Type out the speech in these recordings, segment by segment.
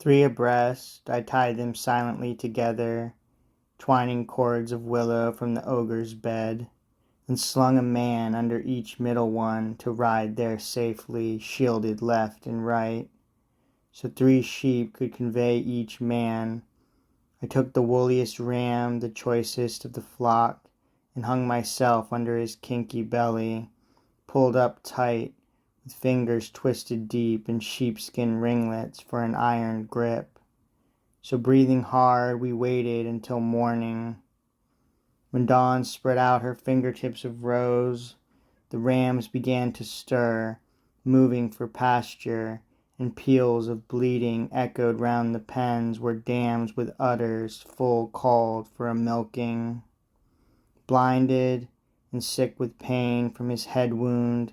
Three abreast, I tied them silently together, twining cords of willow from the ogre's bed, and slung a man under each middle one to ride there safely, shielded left and right, so 3 sheep could convey each man. I took the woolliest ram, the choicest of the flock, and hung myself under his kinky belly, pulled up tight, with fingers twisted deep in sheepskin ringlets for an iron grip. So breathing hard, we waited until morning. When dawn spread out her fingertips of rose, the rams began to stir, moving for pasture, and peals of bleating echoed round the pens where dams with udders full called for a milking. Blinded and sick with pain from his head wound,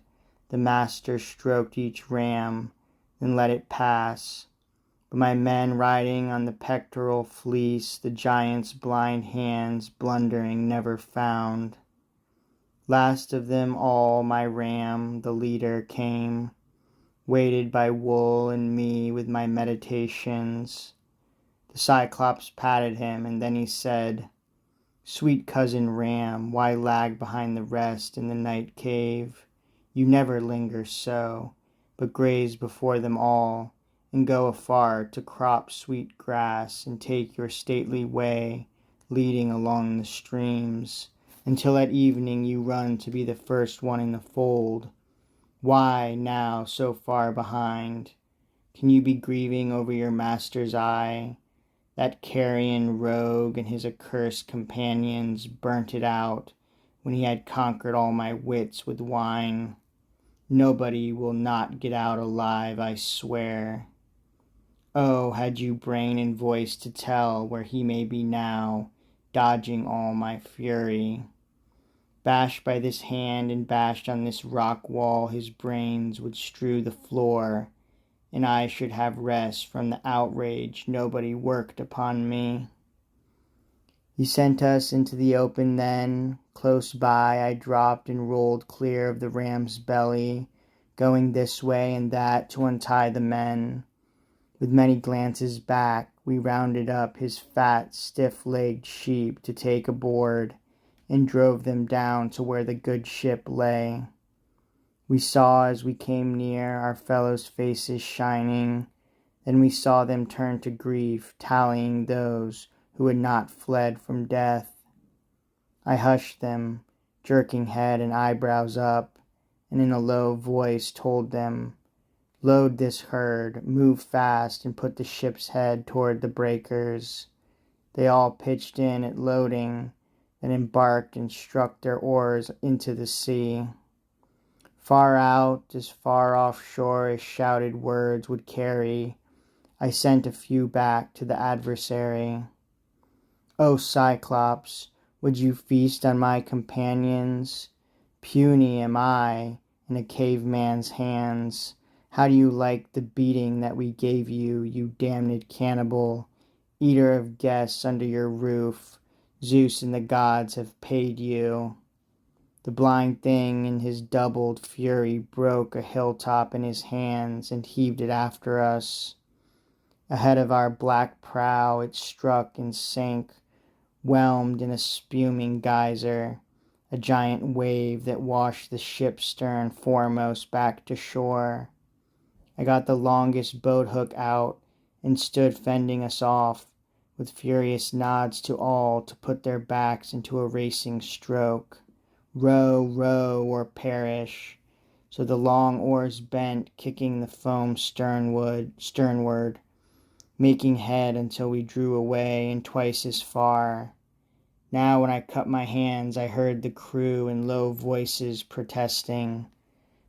the master stroked each ram, then let it pass. But my men riding on the pectoral fleece, the giant's blind hands blundering never found. Last of them all my ram, the leader, came, weighted by wool and me with my meditations. The Cyclops patted him, and then he said, "Sweet cousin ram, why lag behind the rest in the night cave? You never linger so, but graze before them all, and go afar to crop sweet grass, and take your stately way, leading along the streams, until at evening you run to be the first one in the fold. Why now so far behind? Can you be grieving over your master's eye? That carrion rogue and his accursed companions burnt it out when he had conquered all my wits with wine. Nobody will not get out alive, I swear. Oh, had you brain and voice to tell where he may be now, dodging all my fury. Bashed by this hand and bashed on this rock wall, his brains would strew the floor, and I should have rest from the outrage nobody worked upon me. He sent us into the open then. Close by I dropped and rolled clear of the ram's belly, going this way and that to untie the men. With many glances back, we rounded up his fat, stiff-legged sheep to take aboard, and drove them down to where the good ship lay. We saw as we came near our fellows' faces shining, then we saw them turn to grief, tallying those who had not fled from death. I hushed them, jerking head and eyebrows up, and in a low voice told them, "Load this herd, move fast, and put the ship's head toward the breakers." They all pitched in at loading, then embarked and struck their oars into the sea. Far out, as far offshore as shouted words would carry, I sent a few back to the adversary. "O Cyclops, would you feast on my companions? Puny am I in a caveman's hands. How do you like the beating that we gave you, you damned cannibal, eater of guests under your roof? Zeus and the gods have paid you." The blind thing in his doubled fury broke a hilltop in his hands and heaved it after us. Ahead of our black prow it struck and sank, whelmed in a spuming geyser, a giant wave that washed the ship's stern foremost back to shore. I got the longest boat hook out and stood fending us off, with furious nods to all to put their backs into a racing stroke. Row, row, or perish. So the long oars bent, kicking the foam sternward, making head until we drew away and twice as far. Now when I cut my hands, I heard the crew in low voices protesting,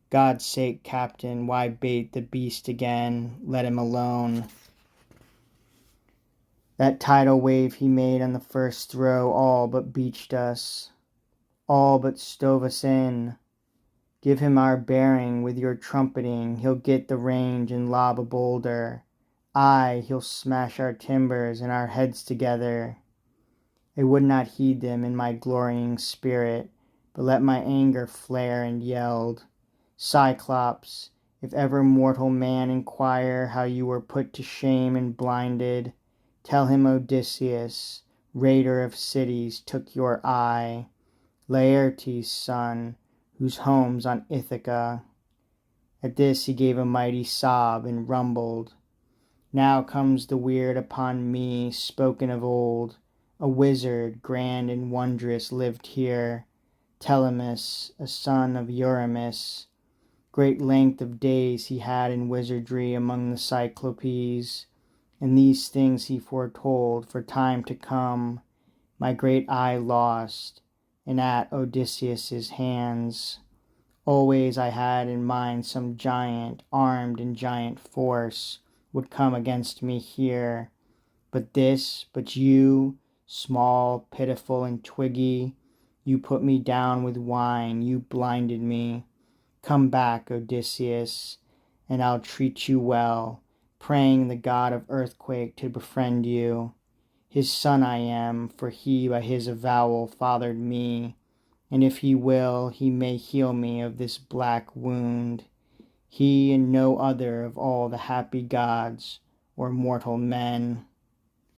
"God's sake, Captain, why bait the beast again? Let him alone." That tidal wave he made on the first throw all but beached us, all but stove us in. Give him our bearing with your trumpeting, he'll get the range and lob a boulder. Aye, he'll smash our timbers and our heads together. I would not heed them in my glorying spirit, but let my anger flare and yelled, "Cyclops, If ever mortal man inquire how you were put to shame and blinded, tell him Odysseus, raider of cities, took your eye, Laertes' son, whose home's on Ithaca. At this he gave a mighty sob and rumbled, now comes the weird upon me, spoken of old. A wizard, grand and wondrous, lived here, Telemus, a son of Eurymus. Great length of days he had in wizardry among the Cyclopes, and these things he foretold for time to come. My great eye lost, and at Odysseus' hands. Always I had in mind some giant, armed in giant force, would come against me here. But you, small, pitiful, and twiggy, you put me down with wine, you blinded me. Come back, Odysseus, and I'll treat you well, praying the god of earthquake to befriend you. His son I am, for he by his avowal fathered me, and if he will, he may heal me of this black wound. He and no other of all the happy gods or mortal men.